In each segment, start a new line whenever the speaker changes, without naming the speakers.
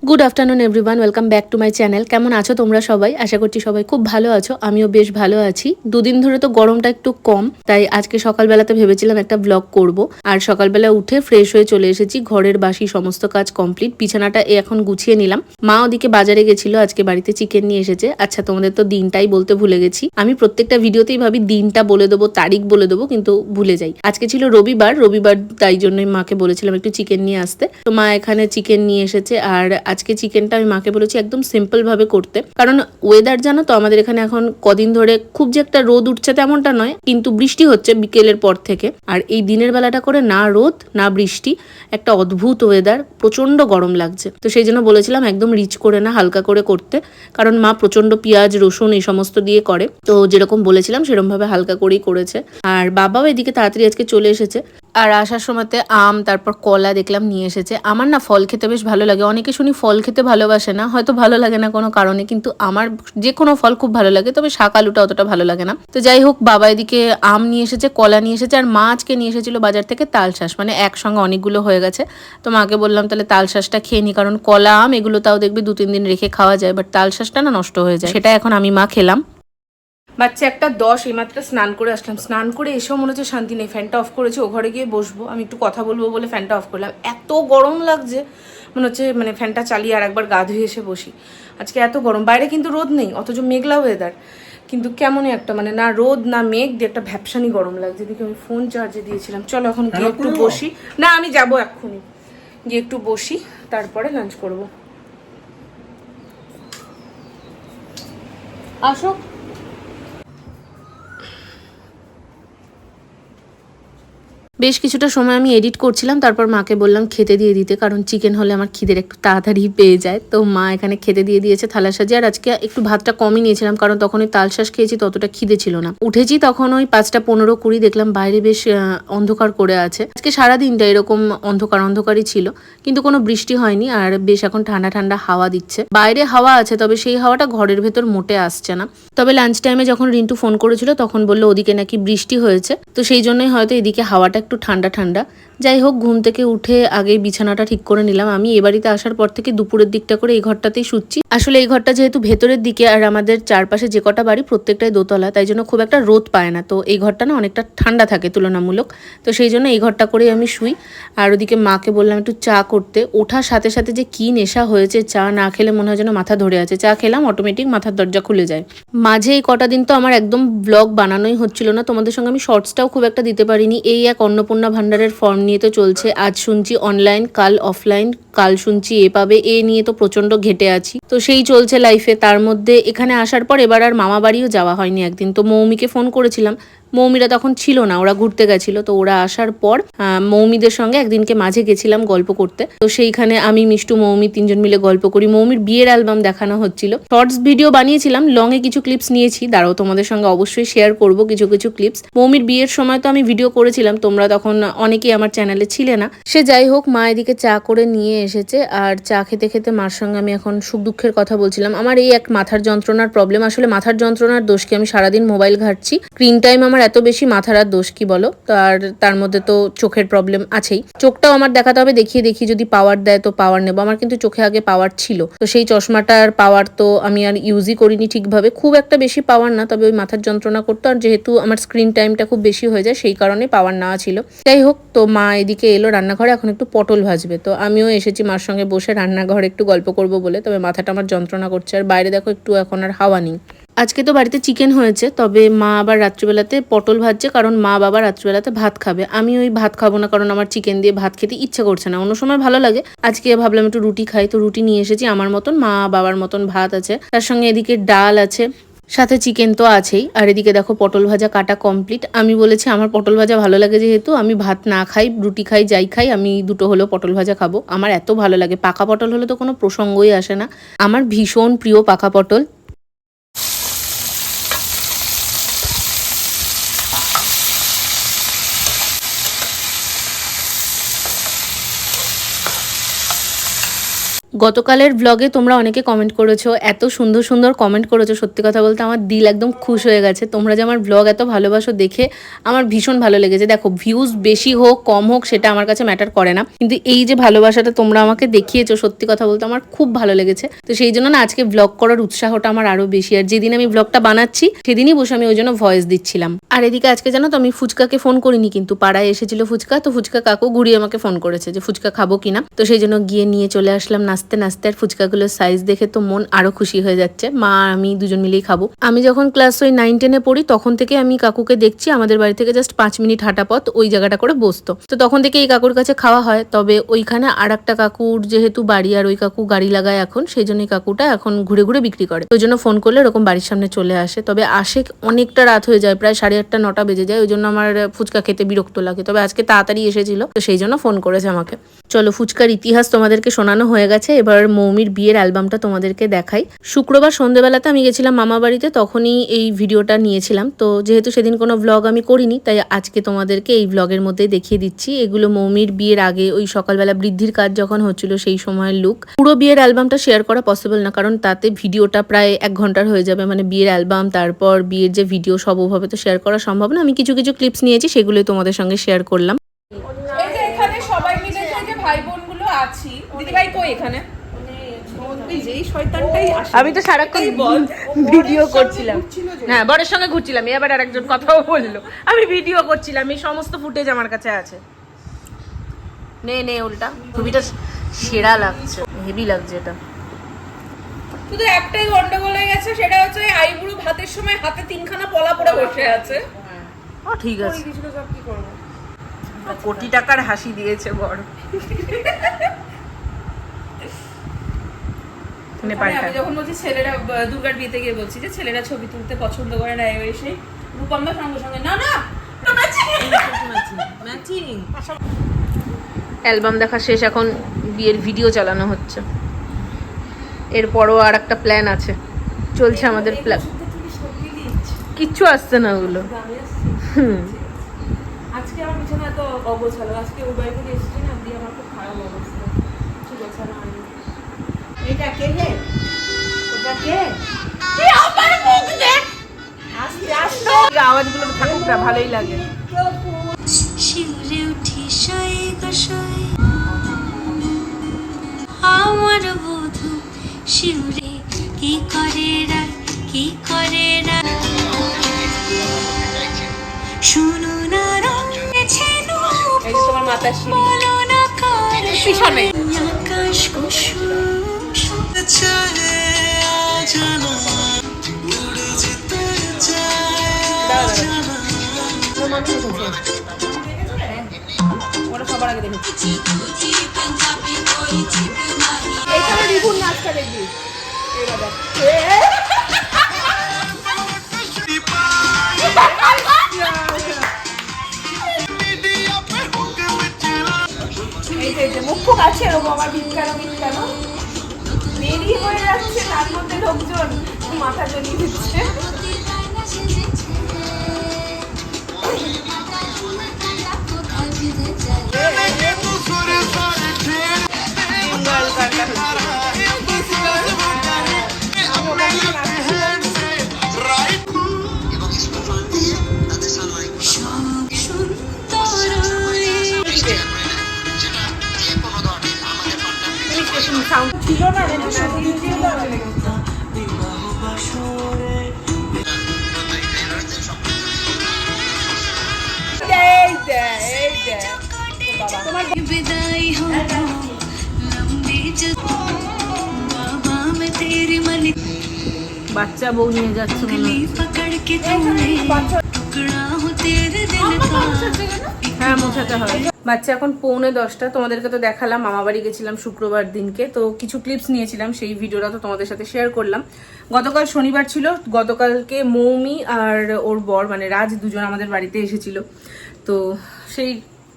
Good afternoon everyone, welcome back to my channel. কেমন আছো তোমরা সবাই? আশা করছি সবাই খুব ভালো আছো। আমিও বেশ ভালো আছি। দুদিন ধরে তো গরমটা একটু কম, তাই আজকে সকালবেলাতে ভেবেছিলাম একটা ব্লগ করব। আর সকালবেলা উঠে ফ্রেশ হয়ে চলে এসেছি, ঘরের বাসি সমস্ত কাজ কমপ্লিট, বিছানাটা এখন গুছিয়ে নিলাম। মা ওদিকে বাজারে গেছিল, আজকে বাড়িতে চিকেন নিয়ে এসেছে। আচ্ছা, তোমাদের তো দিনটাই বলতে ভুলে গেছি। আমি প্রত্যেকটা ভিডিওতেই ভাবি দিনটা বলে দেবো, তারিখ বলে দেবো, কিন্তু ভুলে যাই। আজকে ছিল রবিবার, তাই জন্যই মাকে বলেছিলাম একটু চিকেন নিয়ে আসতে। তো মা এখানে চিকেন নিয়ে এসেছে। আর আজকে চিকেনটা আমি মাকে বলেছি একদম সিম্পল ভাবে করতে, কারণ ওয়েদার জানো তো আমাদের এখানে এখন কদিন ধরে খুব যে একটা রোদ উঠছে তেমনটা নয়, কিন্তু বৃষ্টি হচ্ছে বিকেলের পর থেকে। আর এই দিনের বেলাটা করে না রোদ না বৃষ্টি, একটা অদ্ভুত ওয়েদার, প্রচন্ড গরম লাগছে। তো সেই জন্য বলেছিলাম একদম রিচ করে না, হালকা করে করতে, কারণ মা প্রচন্ড পেঁয়াজ রসুন এই সমস্ত দিয়ে করে। তো যেরকম বলেছিলাম সেরকম ভাবে হালকা করেই করেছে। আর বাবাও এদিকে তাড়াতাড়ি আজকে চলে এসেছে। আর আসার সময়তে আম তারপর কলা দেখলাম নিয়ে এসেছে। আমার না ফল খেতে বেশ ভালো লাগে। অনেকে শুনি ফল খেতে ভালোবাসে না, হয়তো ভালো লাগে না কোনো কারণে, কিন্তু আমার যে কোনো ফল খুব ভালো লাগে, তবে শাক আলুটা অতটা ভালো লাগে না। তো যাই হোক, বাবা এদিকে আম নিয়ে এসেছে, কলা নিয়ে এসেছে, আর মা আজকে নিয়ে এসেছিল বাজার থেকে তালশাঁস, মানে একসঙ্গে অনেকগুলো হয়ে গেছে। তো মাকে বললাম তাহলে তালশাঁসটা খেয়ে নি, কারণ কলা আম এগুলো তাও দেখবি 2-3 দিন রেখে খাওয়া যায়, বাট তালশাঁসটা না নষ্ট হয়ে যায়। সেটা এখন আমি মা খেলাম। বাচ্চা একটা 10, এইমাত্র স্নান করে আসলাম। স্নান করে এসেও মনে হচ্ছে শান্তি নেই। ফ্যানটা অফ করেছি, ও ঘরে গিয়ে বসবো, আমি একটু কথা বলবো বলে ফ্যানটা অফ করলাম। এত গরম লাগছে, মনে হচ্ছে মানে ফ্যানটা চালিয়ে আর একবার গা ধুয়ে এসে বসি। আজকে এত গরম, বাইরে কিন্তু রোদ নেই, অথচ মেঘলা ওয়েদার, কিন্তু কেমনই একটা মানে না রোদ না মেঘ দিয়ে একটা ভ্যাপসানি গরম লাগছে। এদিকে আমি ফোন চার্জে দিয়েছিলাম। চলো এখন গিয়ে একটু বসি। না, আমি যাবো এক্ষুনি, গিয়ে একটু বসি, তারপরে লাঞ্চ করবো। আসো। বেশ কিছুটা সময় আমি এডিট করছিলাম, তারপর মাকে বললাম খেতে দিয়ে দিতে, কারণ চিকেন হলে আমার খিদের একটু তাড়াতাড়ি পেয়ে যায়। তো মা এখানে খেতে দিয়ে দিয়েছে থালা সাজিয়ে। আর আজকে একটু ভাতটা কমই নিয়েছিলাম, কারণ তখন ওই তালশাঁস খেয়েছি, ততটা খিদে ছিল না। উঠেছি তখন ওই 5:15-20, দেখলাম বাইরে বেশ অন্ধকার করে আছে। আজকে সারাদিনটা এরকম অন্ধকার অন্ধকারই ছিল, কিন্তু কোনো বৃষ্টি হয়নি। আর বেশ এখন ঠান্ডা ঠান্ডা হাওয়া দিচ্ছে। বাইরে হাওয়া আছে, তবে সেই হাওয়াটা ঘরের ভেতর মোটে আসছে না। তবে লাঞ্চ টাইমে যখন রিন্টু ফোন করেছিল তখন বললো ওদিকে নাকি বৃষ্টি হয়েছে, তো সেই জন্যই হয়তো এদিকে হাওয়াটা একটু ঠান্ডা ঠান্ডা। যাই হোক, ঘুম থেকে উঠে আগেই বিছানাটা ঠিক করে নিলাম। আমি এ বাড়িতে আসার পর থেকে দুপুরের দিকটা করে এই ঘরটাতেই শুচ্ছি। আসলে এই ঘরটা যেহেতু ভেতরের দিকে, আর আমাদের চারপাশে যে কটা বাড়ি প্রত্যেকটাই দোতলা, তাই জন্য খুব একটা রোদ পায় না। তো এই ঘরটা না অনেকটা ঠান্ডা থাকে তুলনামূলক, তো সেই জন্য এই ঘরটা করেই আমি শুই। আর ওদিকে মাকে বললাম একটু চা করতে। ওঠার সাথে সাথে যে কি নেশা হয়েছে, চা না খেলে মনে হয় যেন মাথা ধরে আছে। চা খেলাম, অটোমেটিক মাথার দরজা খুলে যায়। মাঝে এই কটা দিন তো আমার একদম ব্লগ বানানোই হচ্ছিল না, তোমাদের সঙ্গে আমি শর্টসটাও খুব একটা দিতে পারিনি। এই এক অন্নপূর্ণা ভান্ডারের ফর্ম নিয়ে তো চলছে, আজ শুনছি অনলাইন, কাল অফলাইন, কাল শুনছি এ পাবে, এ নিয়ে তো প্রচন্ড ঘেটে আছি। তো সেই চলছে লাইফে। তার মধ্যে এখানে আসার পর এবার আর মামা বাড়িও যাওয়া হয়নি একদিন। তো মৌমিকে ফোন করেছিলাম, মৌমিরা তখন ছিল না, ওরা ঘুরতে গেছিল। তো ওরা আসার পর মৌমিদের সঙ্গে একদিনকে মাঝে গেছিলাম গল্প করতে। তো সেইখানে আমি মিষ্টু মৌমি 3জন মিলে গল্প করি। মৌমির বিয়ের অ্যালবাম দেখানো হচ্ছিল। শর্টস ভিডিও বানিয়েছিলাম, লং এ কিছু ক্লিপস নিয়েছি, দাঁড়াও তোমাদের সঙ্গে অবশ্যই শেয়ার করব কিছু কিছু ক্লিপস। মৌমির বিয়ের সময় তো আমি ভিডিও করেছিলাম, তোমরা তখন অনেকেই আমার চ্যানেলে ছিলে না। সে যাই হোক, মা এদিকে চা করে নিয়ে এসেছে। আর চা খেতে খেতে মার সঙ্গে আমি এখন সুখ দুঃখের কথা বলছিলাম। আমার এই এক মাথার যন্ত্রণার প্রবলেম। আসলে মাথার যন্ত্রণার দোষ কি, আমি সারাদিন মোবাইল ঘাটছি, স্ক্রিন টাইম আমার এত বেশি, মাথার আর দোষ কি বলো। তার মধ্যে তো চোখের প্রবলেম আছেই। চোখটাও আমার দেখাতে হবে, দেখিয়ে দেখি যদি পাওয়ার দেয় তো পাওয়ার নেবো। আমার কিন্তু চোখে আগে পাওয়ার ছিল, তো সেই চশমাটার পাওয়ার তো আমি আর ইউজই করিনি ঠিকভাবে। খুব একটা বেশি পাওয়ার না, তবে ওই মাথার যন্ত্রণা করতো। আর যেহেতু আমার স্ক্রিন টাইমটা খুব বেশি হয়ে যায়, সেই কারণে পাওয়ার নেওয়া ছিল। যাই হোক, তো মা এদিকে এলো রান্নাঘরে, এখন একটু পটল ভাজবে। তো আমিও এসেছি মার সঙ্গে বসে রান্নাঘরে একটু গল্প করব বলে, তবে মাথাটা আমার যন্ত্রণা করছে। আর বাইরে দেখো একটু এখন আর হাওয়া নেই। আজকে তো বাড়িতে চিকেন হয়েছে, তবে মা আবার রাত্রিবেলাতে পটল ভাজছে, কারণ মা বাবা রাত্রিবেলাতে ভাত খাবে। আমি ওই ভাত খাবো না, কারণ আমার চিকেন দিয়ে ভাত খেতে ইচ্ছে করছে না। অন্য সময় ভালো লাগে, আজকে ভাবলাম একটু রুটি খাই, তো রুটি নিয়ে এসেছি। আমার মতন মা বাবার মতন ভাত আছে, তার সঙ্গে এদিকে ডাল আছে, সাথে চিকেন তো আছেই। আর এদিকে দেখো পটল ভাজা কাটা কমপ্লিট। আমি বলেছি আমার পটল ভাজা ভালো লাগে, যেহেতু আমি ভাত না খাই, রুটি খাই, যাই খাই, আমি দুটো হলেও পটল ভাজা খাবো। আমার এত ভালো লাগে, পাকা পটল হলে তো কোনো প্রসঙ্গই আসে না। আমার ভীষণ প্রিয় পাকা পটল। গতকালের ব্লগে তোমরা অনেকে কমেন্ট করেছো, এত সুন্দর সুন্দর কমেন্ট করেছো, সত্যি কথা বলতে আমার দিল একদম খুশ হয়ে গেছে। তোমরা যে আমার ব্লগ এত ভালোবাসো দেখে আমার ভীষণ ভালো লেগেছে। দেখো ভিউজ বেশি হোক কম হোক সেটা আমার কাছে ম্যাটার করে না, কিন্তু এই যে ভালোবাসাটা তোমরা আমাকে দেখিয়েছো সত্যি কথা বলতে আমার খুব ভালো লেগেছে। তো সেই জন্য না আজকে ব্লগ করার উৎসাহটা আমার আরো বেশি, আর যেদিন আমি ব্লগটা বানাচ্ছি সেদিনই বসে আমি ওই জন্য ভয়েস দিচ্ছিলাম। আর এদিকে আজকে জানো তো আমি ফুচকাকে ফোন করিনি, কিন্তু পাড়ায় এসেছিল ফুচকা, তো ফুচকা কাকু ঘুরিয়ে আমাকে ফোন করেছে যে ফুচকা খাবো কিনা, তো সেই জন্য গিয়ে নিয়ে চলে আসলাম নাচতে নাচতে। আর ফুচকাগুলোর সাইজ দেখে তো মন আরো খুশি হয়ে যাচ্ছে। মা আমি দুজন মিলেই খাবো। আমি যখন ক্লাস ওই 9-10-এ পড়ি তখন থেকে আমি কাকুকে দেখছি, আমাদের বাড়ি থেকে জাস্ট 5 মিনিট হাঁটা পথ ওই জায়গাটা করে বসতো, তো তখন থেকে এই কাকুর কাছে খাওয়া হয়। তবে ওইখানে আর একটা কাকুর যেহেতু বাড়ি, আর ওই কাকু গাড়ি লাগায় এখন, সেই জন্য এই কাকুটা এখন ঘুরে ঘুরে বিক্রি করে, ওই জন্য ফোন করলে এরকম বাড়ির সামনে চলে আসে। তবে আসে অনেকটা রাত হয়ে যায়, প্রায় 8:30-9টা বেজে যায়, ওই জন্য আমার ফুচকা খেতে বিরক্ত লাগে। তবে আজকে তাড়াতাড়ি এসেছিল, তো সেই জন্য ফোন করেছে আমাকে। চলো ফুচকার ইতিহাস তোমাদেরকে শোনানো হয়ে গেছে, এবার মৌমির বিয়ের অ্যালবামটা তোমাদেরকে দেখাই। শুক্রবার সন্ধ্যেবেলাতে আমি গেছিলাম মামা বাড়িতে, তখনই এই ভিডিওটা নিয়েছিলাম। তো যেহেতু সেদিন কোনো ব্লগ আমি করিনি, তাই আজকে তোমাদেরকে এই ব্লগের মধ্যেই দেখিয়ে দিচ্ছি। এগুলো মৌমির বিয়ের আগে ওই সকালবেলা বৃদ্ধির কাজ যখন হচ্ছিল সেই সময়ের লুক। পুরো বিয়ের অ্যালবামটা শেয়ার করা পসিবল না, কারণ তাতে ভিডিওটা প্রায় 1 ঘন্টার হয়ে যাবে, মানে বিয়ের অ্যালবাম তারপর বিয়ের যে ভিডিও সব ওভাবে তো শেয়ার করা সম্ভব না। আমি কিছু কিছু ক্লিপস নিয়েছি, সেগুলোই তোমাদের সঙ্গে শেয়ার করলাম।
এই যে এখানে সবাই মিলে যে ভাই বোনগুলো আছি, দিদিভাই কই এখানে? যেই শয়তানটাই আসে,
আমি তো সারাক্ষণ ভিডিও করছিলাম, হ্যাঁ বরের সঙ্গে ঘুরছিলাম, এবার আর একজন কথাও বললো, আমি ভিডিও করছিলাম, এই সমস্ত ফুটেজ আমার কাছে আছে। নে নে উল্টা, ছবিটা সেরা লাগছে, হেভি লাগছে এটা।
শুধু একটাই গন্ডগোল হয়ে গেছে, সেটা হচ্ছে আইবুড়ো ভাতের সময় হাতে 3খানা পলা পড়ে বসে আছে।
ও ঠিক আছে,
কি করবো,
কোটি টাকার হাসি দিয়েছে বড়।
আমি যখন বলছি ছেলেরা দুর্গার বিয়েতে গিয়ে বলছি যে ছেলেরা ছবি তুলতে পছন্দ করে না, এবার সেই রূপমদা সঙ্গে সঙ্গে না না ম্যাচিং।
অ্যালবাম দেখা শেষ, এখন বিয়ের ভিডিও চালানো হচ্ছে। এরপরও আর একটা প্ল্যান আছে, চলছে আমাদের প্ল্যান। কিচ্ছু আসছে না ওগুলো।
আজকে আমার পিছনে এত অগোছালো, আজকে ওই বাড়ি থেকে এসেছি না, দিয়ে আমার খুব খারাপ অবস্থা, কিছু গোছানো হয়নি। এটা কে হে? ওটা কে? এই আমার মুখ দেখ, আস্তে আস্তে
আওয়াজগুলো থাকুক না, ভালোই লাগে।
শিউরে উঠি শয়ে গশয়ে আমার বধূ শিউরে কি করে রায়, কি করে রায়, শুনো না রঙেছে
এই যে তোমার মাথা সিঁড়ি,
বলো না কার
পিছনে
আকাশ কুসুম
ওরা সবার আগে দেখেছি। এইখানে রিপুর নাচটা দেখবি, এই যে মুখ খুব আছে এরকম, আমার বিজ্ঞান বেরিয়ে হয়ে যাচ্ছে, তার মধ্যে লোকজন মাথা জ্বলিয়ে দিচ্ছে। ছিল না
বিদায় হো লম্বি বাবা মে তেরি মলি
বাচ্চা বউ নিয়ে যাচ্ছে মনে হয়।
পকড় কে তুমনে টুকড়া হো তেরে দিল কা।
হ্যাঁ মোছাতে হয়। বাচ্চা এখন 9:45, তোমাদেরকে তো দেখালাম মামা বাড়ি গেছিলাম শুক্রবার দিনকে, তো কিছু ক্লিপস নিয়েছিলাম, সেই ভিডিওটা তো তোমাদের সাথে শেয়ার করলাম। গতকাল শনিবার ছিল, গতকালকে মৌমি আর ওর বর মানে রাজ দুজন আমাদের বাড়িতে এসেছিল, তো সেই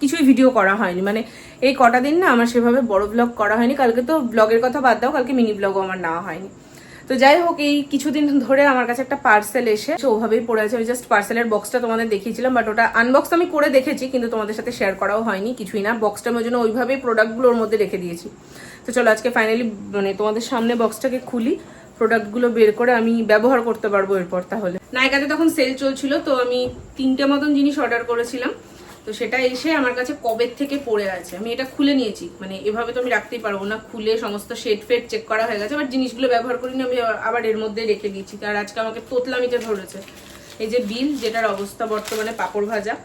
কিছুই ভিডিও করা হয়নি, মানে এই কটা দিন না আমার সেভাবে বড় ব্লগ করা হয়নি। কালকে তো ব্লগের কথা বাদ দাও, কালকে মিনি ব্লগও আমার নেওয়া হয়নি। তো যাই হোক, এই কিছুদিন ধরে আমার কাছে একটা পার্সেল এসে ওভাবেই পড়ে আছে। আমি জাস্ট পার্সেলের বক্সটা তোমাদের দেখিয়েছিলাম, বাট ওটা আনবক্স আমি করে দেখেছি, কিন্তু তোমাদের সাথে শেয়ার করাও হয়নি কিছুই না। বক্সটা আমি ওই জন্য ওইভাবেই প্রোডাক্টগুলো ওর মধ্যে রেখে দিয়েছি। তো চলো আজকে ফাইনালি মানে তোমাদের সামনে বক্সটাকে খুলি, প্রোডাক্টগুলো বের করে আমি ব্যবহার করতে পারবো এরপর। তাহলে নাইকাতে তখন সেল চলছিল, তো আমি 3টে মতন জিনিস অর্ডার করেছিলাম, তো সেটা এসে আমার কাছে কবের থেকে পড়ে আছে। আমি এটা খুলে নিয়েছি, মানে এভাবে তো আমি রাখতেই পারবো না, খুলে সমস্ত শেড ফেড চেক করা হয়ে গেছে, বাট জিনিসগুলো ব্যবহার করিনি, আমি আবার এর মধ্যে রেখে দিয়েছি। আর আজকে আমাকে তোতলামিতে ধরেছে। এই যে বিল, যেটার অবস্থা বর্তমানে পাপড় ভাজা।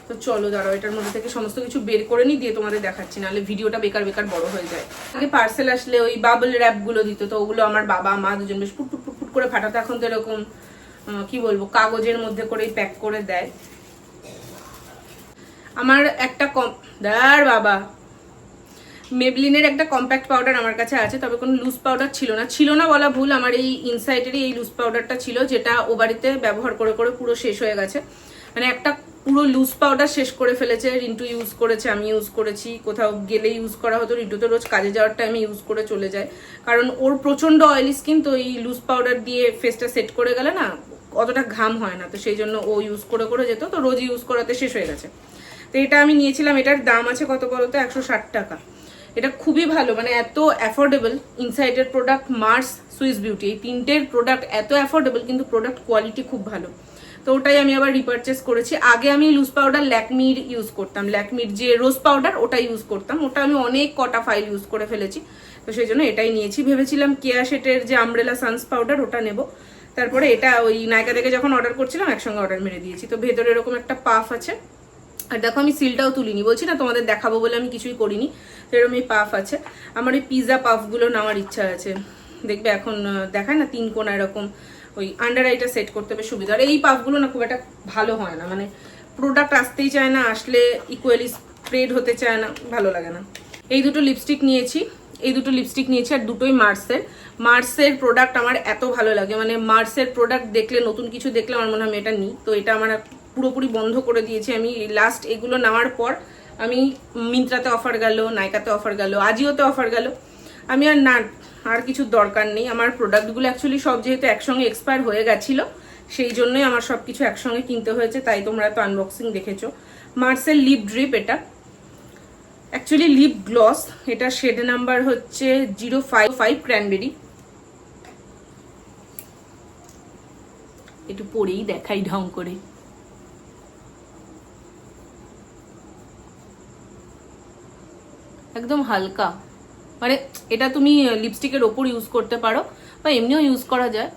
তো চলো দাঁড়াও, এটার মধ্যে থেকে সমস্ত কিছু বের করে নিই, দিয়ে তোমাদের দেখাচ্ছি, নাহলে ভিডিওটা বেকার বেকার বড় হয়ে যায়। আগে পার্সেল আসলে ওই বাবল র্যাপ গুলো দিত, তো ওগুলো আমার বাবা মা দুজন বেশ ফুট ফুট ফুট করে ফাটাতো। এখন তো এরকম কি বলবো, কাগজের মধ্যে করেই প্যাক করে দেয়। আমার একটা বাবা মেবলিনের একটা কম্প্যাক্ট পাউডার আমার কাছে আছে, তবে কোনো লুজ পাউডার ছিল না বলা ভুল, আমার এই ইনসাইটেরই এই লুজ পাউডারটা ছিল, যেটা ও বাড়িতে ব্যবহার করে করে পুরো শেষ হয়ে গেছে। মানে একটা পুরো লুজ পাউডার শেষ করে ফেলেছে। রিন্টু ইউজ করেছে, আমি ইউজ করেছি, কোথাও গেলে ইউজ করা হতো। রিন্টু তো রোজ কাজে যাওয়ার টাইমে ইউজ করে চলে যায়, কারণ ওর প্রচন্ড অয়েলি স্কিন, তো এই লুজ পাউডার দিয়ে ফেসটা সেট করে গেলে না অতটা ঘাম হয় না, তো সেই জন্য ও ইউজ করে করে যেত, তো রোজ ইউজ করাতে শেষ হয়ে গেছে। তো এটা আমি নিয়েছিলাম, এটার দাম আছে কত বলতো, 160 টাকা। এটা খুবই ভালো, মানে এত অ্যাফোর্ডেবল। ইনসাইডের প্রোডাক্ট, মার্স, সুইস বিউটি, এই 3টের প্রোডাক্ট এত অ্যাফোর্ডেবল, কিন্তু প্রোডাক্ট কোয়ালিটি খুব ভালো। তো ওটাই আমি আবার রিপারচেস করেছি। আগে আমি লুজ পাউডার ল্যাকমির ইউজ করতাম, ল্যাকমির যে রোজ পাউডার ওটা ইউজ করতাম, ওটা আমি অনেক কটা ফাইল ইউজ করে ফেলেছি, তো সেই জন্য এটাই নিয়েছি। ভেবেছিলাম কেয়া শেটের যে আমব্রেলা সানস পাউডার ওটা নেব, তারপরে এটা ওই নাইকা থেকে যখন অর্ডার করছিলাম একসঙ্গে অর্ডার মেরে দিয়েছি। তো ভেতরে এরকম একটা পাফ আছে, আর দেখো আমি সিলটাও তুলিনি, বলছি না তোমাদের দেখাবো বলে আমি কিছুই করিনি। তো এরকম এই পাফ আছে। আমার এই পিৎজা পাফগুলো নেওয়ার ইচ্ছা আছে, দেখবে এখন দেখায় না 3 কোণা এরকম, ওই আন্ডার আইটা সেট করতে বেশ সুবিধা। আর এই পাফগুলো না খুব একটা ভালো হয় না, মানে প্রোডাক্ট আসতেই চায় না, আসলে ইকুয়ালি স্প্রেড হতে চায় না, ভালো লাগে না। এই দুটো লিপস্টিক নিয়েছি, আর দুটোই মার্সের প্রোডাক্ট আমার এত ভালো লাগে, মানে মার্সের প্রোডাক্ট দেখলে, নতুন কিছু দেখলে আমার মনে হয় আমি এটা নিই। তো এটা আমার পুরোপুরি বন্ধ করে দিয়েছি আমি। লাস্ট এগুলো নেওয়ার পর আমি মিন্ত্রাতে অফার গেল, নাইকাতে অফার গেল, আজিওতে অফার গেল, আমি আর কিছু দরকার নেই। আমার প্রোডাক্টগুলো অ্যাকচুয়ালি সব যেহেতু একসঙ্গে এক্সপায়ার হয়ে গেছিল, সেই জন্যই আমার সব কিছু একসঙ্গে কিনতে হয়েছে, তাই তোমরা তো আনবক্সিং দেখেছো। মার্সের লিপ ড্রিপ, এটা অ্যাকচুয়ালি লিপ গ্লস, এটা শেড নাম্বার হচ্ছে 055 ক্র্যানবেরি। একটু পরেই দেখাই ঢং করে। একদম হালকা, মানে এটা তুমি লিপস্টিকের ওপর ইউজ করতে পারো বা এমনিও ইউজ করা যায়।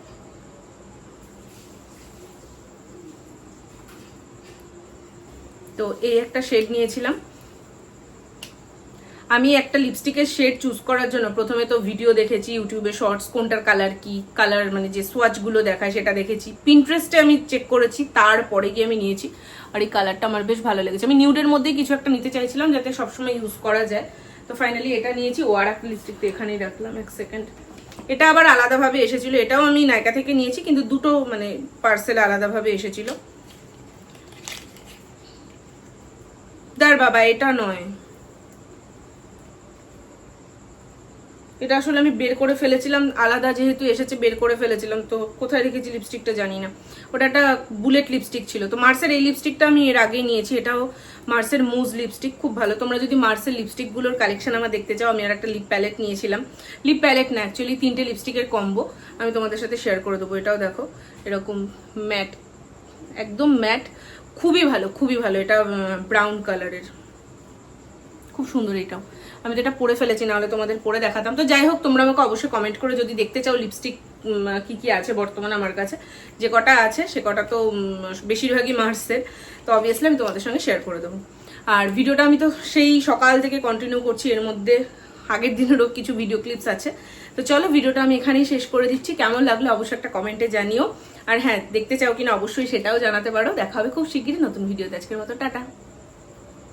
তো এই একটা শেড নিয়েছিলাম আমি। একটা লিপস্টিকের শেড চুজ করার জন্য প্রথমে তো ভিডিও দেখেছি ইউটিউবে, শর্টস, কোনটার কালার কি, কালার মানে যে সোয়াচগুলো দেখায় সেটা দেখেছি, পিন্টারেস্টে আমি চেক করেছি, তারপরে গিয়ে আমি নিয়েছি। আর এই কালারটা আমার বেশ ভালো লেগেছে। আমি নিউডের মধ্যেই কিছু একটা নিতে চাইছিলাম যাতে সবসময় ইউজ করা যায়, তো ফাইনালি এটা নিয়েছি। ও আর একটা লিপস্টিক তো এখানেই রাখলাম, এক সেকেন্ড। এটা আবার আলাদাভাবে এসেছিল, এটাও আমি নাইকা থেকে নিয়েছি, কিন্তু দুটো মানে পার্সেল আলাদাভাবে এসেছিল। বাবা এটা নয়, এটা আসলে আমি বের করে ফেলেছিলাম, আলাদা যেহেতু এসেছে বের করে ফেলেছিলাম, তো কোথায় রেখেছি লিপস্টিকটা জানি না। ওটা একটা বুলেট লিপস্টিক ছিল। তো মার্সের এই লিপস্টিকটা আমি এর আগেই নিয়েছি, এটাও মার্সের মুজ লিপস্টিক, খুব ভালো। তোমরা যদি মার্সের লিপস্টিকগুলোর কালেকশন আমার দেখতে চাও, আমি আর একটা লিপ প্যালেট নিয়েছিলাম, লিপ প্যালেট না অ্যাকচুয়ালি 3টে লিপস্টিকের কম্বো, আমি তোমাদের সাথে শেয়ার করে দেবো। এটাও দেখো এরকম ম্যাট, একদম ম্যাট, খুবই ভালো। এটা ব্রাউন কালারের, খুব সুন্দর। এটাও আমি তো এটা পরে ফেলেছি, নাহলে তোমাদের পরে দেখাতাম। তো যাই হোক, তোমরা আমাকে অবশ্যই কমেন্ট করে যদি দেখতে চাও লিপস্টিক কি কি আছে বর্তমানে আমার কাছে, যে কটা আছে সে কটা তো বেশিরভাগই মার্সের, তো অবভিয়াসলি আমি তোমাদের সঙ্গে শেয়ার করে দেবো। আর ভিডিওটা আমি তো সেই সকাল থেকে কন্টিনিউ করছি, এর মধ্যে আগের দিনেরও কিছু ভিডিও ক্লিপস আছে। তো চলো ভিডিওটা আমি এখানেই শেষ করে দিচ্ছি। কেমন লাগলো অবশ্যই একটা কমেন্টে জানিও, আর হ্যাঁ দেখতে চাও কিনা অবশ্যই সেটাও জানাতে পারো। দেখা হবে খুব শিগগিরই নতুন ভিডিওতে। আজকের মতো টাটা।